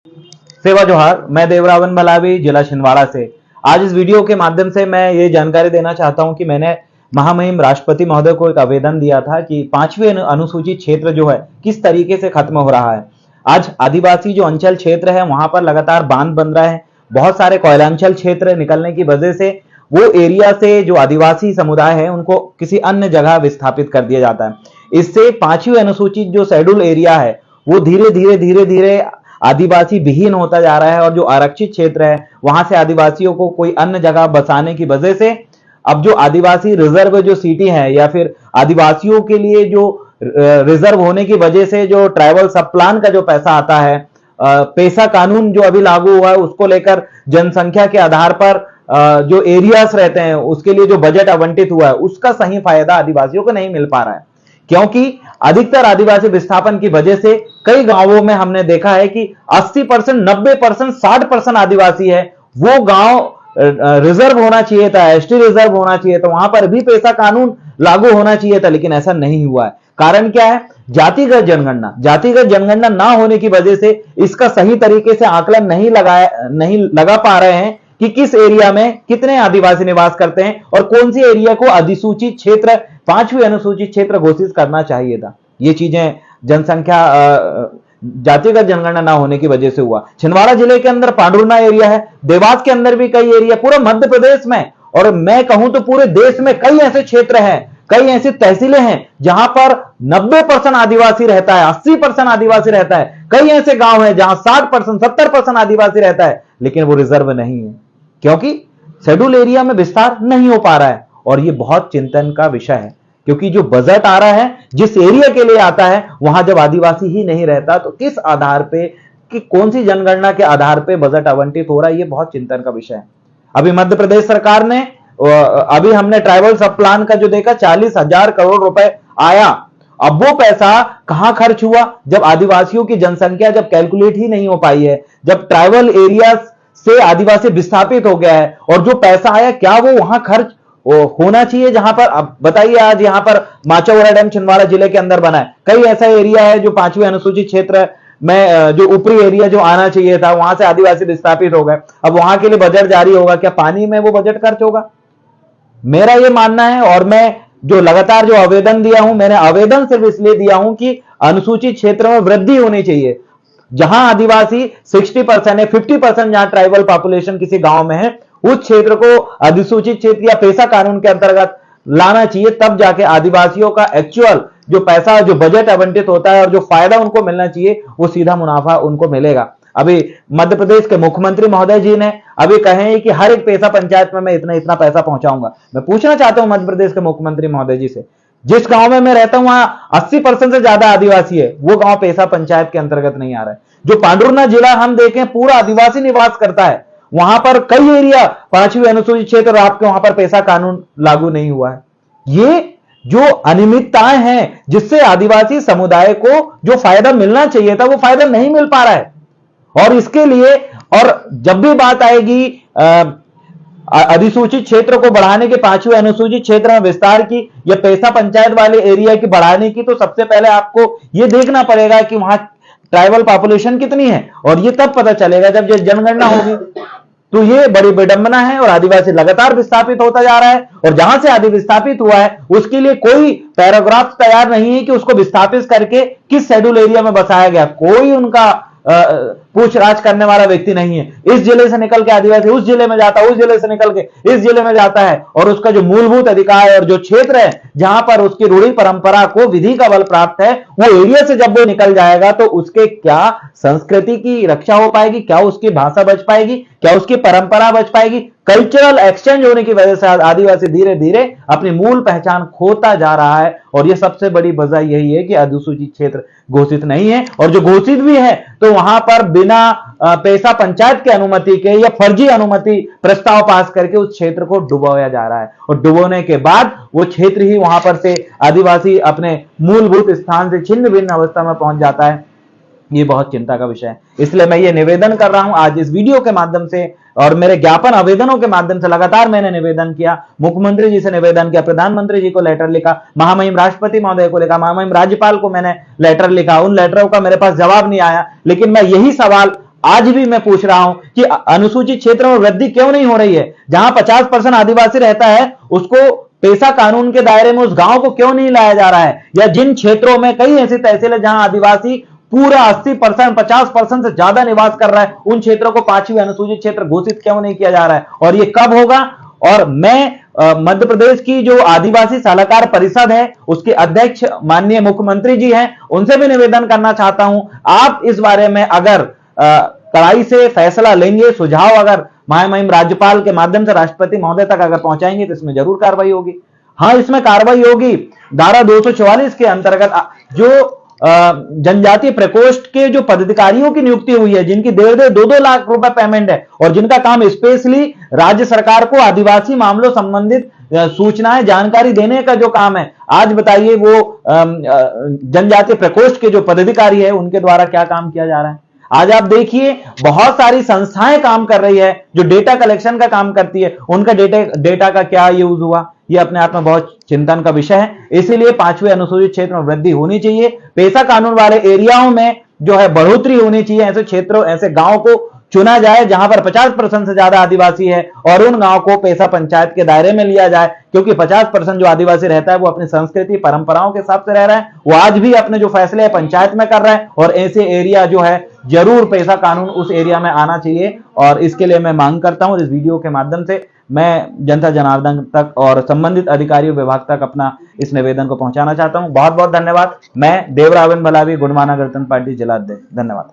सेवा जोहार। मैं देवरावन भलावी, जिला छिंदवाड़ा से। आज इस वीडियो के माध्यम से मैं ये जानकारी देना चाहता हूं कि मैंने महामहिम राष्ट्रपति महोदय को एक आवेदन दिया था कि 5वीं अनुसूचित क्षेत्र जो है किस तरीके से खत्म हो रहा है। आज आदिवासी जो अंचल क्षेत्र है वहां पर लगातार बांध बन रहा है। बहुत सारे कोयलांचल क्षेत्र निकलने की वजह से वो एरिया से जो आदिवासी समुदाय है उनको किसी अन्य जगह विस्थापित कर दिया जाता है। इससे 5वीं अनुसूचित जो शेड्यूल एरिया है वो धीरे धीरे आदिवासी विहीन होता जा रहा है और जो आरक्षित क्षेत्र है वहां से आदिवासियों को कोई अन्य जगह बसाने की वजह से अब जो आदिवासी रिजर्व जो सिटी है या फिर आदिवासियों के लिए जो रिजर्व होने की वजह से जो ट्राइबल सब प्लान का जो पैसा आता है, पैसा कानून जो अभी लागू हुआ है उसको लेकर जनसंख्या के आधार पर जो एरियाज रहते हैं उसके लिए जो बजट आवंटित हुआ है उसका सही फायदा आदिवासियों को नहीं मिल पा रहा है, क्योंकि अधिकतर आदिवासी विस्थापन की वजह से कई गांवों में हमने देखा है कि 80%, 90%, 60% आदिवासी है। वो गांव रिजर्व होना चाहिए था, एसटी रिजर्व होना चाहिए था, वहां पर भी पैसा कानून लागू होना चाहिए था, लेकिन ऐसा नहीं हुआ है। कारण क्या है? जातिगत जनगणना ना होने की वजह से इसका सही तरीके से आकलन नहीं लगा पा रहे हैं कि किस एरिया में कितने आदिवासी निवास करते हैं और कौन सी एरिया को अधिसूचित क्षेत्र, 5वीं अनुसूचित क्षेत्र घोषित करना चाहिए था। ये चीजें जनसंख्या जातिगत जनगणना ना होने की वजह से हुआ। छिंदवाड़ा जिले के अंदर पांडुरना एरिया है, देवास के अंदर भी कई एरिया, पूरे मध्य प्रदेश में और मैं कहूं तो पूरे देश में कई ऐसे क्षेत्र हैं, कई ऐसी तहसीलें हैं जहां पर 90% आदिवासी रहता है, 80% आदिवासी रहता है। कई ऐसे गांव हैं जहां 60%, 70% आदिवासी रहता है, लेकिन वो रिजर्व नहीं है क्योंकि शेड्यूल एरिया में विस्तार नहीं हो पा रहा है। और ये बहुत चिंतन का विषय है क्योंकि जो बजट आ रहा है जिस एरिया के लिए आता है वहां जब आदिवासी ही नहीं रहता तो किस आधार पे, कि कौन सी जनगणना के आधार पे बजट आवंटित हो रहा है, ये बहुत चिंतन का विषय है। अभी मध्य प्रदेश सरकार ने अभी हमने ट्राइबल सब प्लान का जो देखा 40,000 करोड़ रुपए आया। अब वो पैसा कहां खर्च हुआ? जब आदिवासियों की जनसंख्या जब कैलकुलेट ही नहीं हो पाई है, जब ट्राइबल एरिया से आदिवासी विस्थापित हो गया है और जो पैसा आया क्या वो वहां खर्च होना चाहिए जहां पर? अब बताइए, आज यहां पर माचावड़ा डैम छिंदवाड़ा जिले के अंदर बना है। कई ऐसा एरिया है जो 5वीं अनुसूचित क्षेत्र में जो ऊपरी एरिया जो आना चाहिए था वहां से आदिवासी विस्थापित हो गए। अब वहां के लिए बजट जारी होगा, क्या पानी में वो बजट खर्च होगा? मेरा ये मानना है और मैं जो लगातार जो आवेदन दिया हूं, मैंने आवेदन सिर्फ इसलिए दिया हूं कि अनुसूचित क्षेत्र में वृद्धि होनी चाहिए। जहां आदिवासी 60% है, 50% जहां ट्राइबल पॉपुलेशन किसी गांव में है, उस क्षेत्र को अधिसूचित क्षेत्र या पैसा कानून के अंतर्गत लाना चाहिए। तब जाके आदिवासियों का एक्चुअल जो पैसा, जो बजट आवंटित होता है और जो फायदा उनको मिलना चाहिए वो सीधा मुनाफा उनको मिलेगा। अभी मध्य प्रदेश के मुख्यमंत्री महोदय जी ने अभी कहे हैं कि हर एक पैसा पंचायत में मैं इतना पैसा पहुंचाऊंगा। मैं पूछना चाहता हूं मध्य प्रदेश के मुख्यमंत्री महोदय जी से, जिस गांव में मैं रहता हूं वहां 80% से ज्यादा आदिवासी है, वो गांव पैसा पंचायत के अंतर्गत नहीं आ रहा है। जो पांडुरना जिला हम देखें पूरा आदिवासी निवास करता है, वहां पर कई एरिया 5वीं अनुसूचित क्षेत्र और आपके वहां पर पैसा कानून लागू नहीं हुआ है। ये जो अनियमितताएं हैं जिससे आदिवासी समुदाय को जो फायदा मिलना चाहिए था वो फायदा नहीं मिल पा रहा है। और इसके लिए, और जब भी बात आएगी अधिसूचित क्षेत्र को बढ़ाने के, 5वीं अनुसूचित क्षेत्र में विस्तार की या पैसा पंचायत वाले एरिया की बढ़ाने की, तो सबसे पहले आपको यह देखना पड़ेगा कि वहां ट्राइबल पॉपुलेशन कितनी है। और ये तब पता चलेगा जब जनगणना होगी। तो ये बड़ी विडंबना है और आदिवासी लगातार विस्थापित होता जा रहा है और जहां से आदि विस्थापित हुआ है उसके लिए कोई पैराग्राफ तैयार नहीं है कि उसको विस्थापित करके किस शेड्यूल एरिया में बसाया गया। कोई उनका पूछताछ करने वाला व्यक्ति नहीं है। इस जिले से निकल के आदिवासी उस जिले में जाता है, उस जिले से निकल के इस जिले में जाता है और उसका जो मूलभूत अधिकार और जो क्षेत्र है जहां पर उसकी रूढ़ी परंपरा को विधि का बल प्राप्त है, वो एरिया से जब वो निकल जाएगा तो उसके क्या संस्कृति की रक्षा हो पाएगी, क्या उसकी भाषा बच पाएगी, क्या उसकी परंपरा बच पाएगी? कल्चरल एक्सचेंज होने की वजह से आदिवासी धीरे धीरे अपनी मूल पहचान खोता जा रहा है। और यह सबसे बड़ी वजह यही है कि अधिसूचित क्षेत्र घोषित नहीं है, और जो घोषित भी है तो वहां पर बिना पैसा पंचायत की अनुमति के या फर्जी अनुमति प्रस्ताव पास करके उस क्षेत्र को डुबोया जा रहा है। और डुबोने के बाद वो क्षेत्र ही वहां पर से आदिवासी अपने मूलभूत स्थान से छिन्न भिन्न अवस्था में पहुंच जाता है। ये बहुत चिंता का विषय है। इसलिए मैं ये निवेदन कर रहा हूं आज इस वीडियो के माध्यम से और मेरे ज्ञापन आवेदनों के माध्यम से लगातार मैंने निवेदन किया, मुख्यमंत्री जी से निवेदन किया, प्रधानमंत्री जी को लेटर लिखा, महामहिम राष्ट्रपति महोदय को लिखा, महामहिम राज्यपाल को मैंने लेटर लिखा। उन लेटरों का मेरे पास जवाब नहीं आया, लेकिन मैं यही सवाल आज भी मैं पूछ रहा हूं कि अनुसूचित क्षेत्र में वृद्धि क्यों नहीं हो रही है? जहां 50% आदिवासी रहता है उसको पेशा कानून के दायरे में उस गांव को क्यों नहीं लाया जा रहा है? या जिन क्षेत्रों में कई ऐसी तहसील है जहां आदिवासी पूरा 80%, 50% से ज्यादा निवास कर रहा है, उन क्षेत्रों को 5वीं अनुसूचित क्षेत्र घोषित क्यों नहीं किया जा रहा है? और ये कब होगा? और मैं मध्य प्रदेश की जो आदिवासी सलाहकार परिषद है उसके अध्यक्ष माननीय मुख्यमंत्री जी हैं, उनसे भी निवेदन करना चाहता हूं, आप इस बारे में अगर कड़ाई से फैसला लेंगे, सुझाव अगर महामहिम राज्यपाल के माध्यम से राष्ट्रपति महोदय तक अगर पहुंचाएंगे तो इसमें जरूर कार्रवाई होगी। हाँ, इसमें कार्रवाई होगी। धारा 244 के अंतर्गत जो जनजातीय प्रकोष्ठ के जो पदाधिकारियों की नियुक्ति हुई है, जिनकी 1.5-2 लाख रुपए पेमेंट है और जिनका काम स्पेशली राज्य सरकार को आदिवासी मामलों संबंधित सूचनाएं, जानकारी देने का जो काम है, आज बताइए वो जनजातीय प्रकोष्ठ के जो पदाधिकारी है उनके द्वारा क्या काम किया जा रहा है? आज आप देखिए बहुत सारी संस्थाएं काम कर रही है जो डेटा कलेक्शन का काम करती है, उनका डेटा का क्या यूज हुआ? ये अपने आप में बहुत चिंतन का विषय है। इसीलिए 5वें अनुसूचित क्षेत्र में वृद्धि होनी चाहिए, पेशा कानून वाले एरियाओं में जो है बढ़ोतरी होनी चाहिए। ऐसे क्षेत्रों, ऐसे गांव को चुना जाए जहां पर 50% से ज्यादा आदिवासी है और उन गांव को पेशा पंचायत के दायरे में लिया जाए, क्योंकि 50% जो आदिवासी रहता है वो अपनी संस्कृति परंपराओं के हिसाब से रह रहा है, वो आज भी अपने जो फैसले है पंचायत में कर रहा है। और ऐसे एरिया जो है जरूर पेशा कानून उस एरिया में आना चाहिए। और इसके लिए मैं मांग करता हूं, इस वीडियो के माध्यम से मैं जनता जनार्दन तक और संबंधित अधिकारियों विभाग तक अपना इस निवेदन को पहुंचाना चाहता हूं। बहुत बहुत धन्यवाद। मैं देवरावन भलावी, गुणमाना गणतंत्र पार्टी जिला अध्यक्ष। धन्यवाद।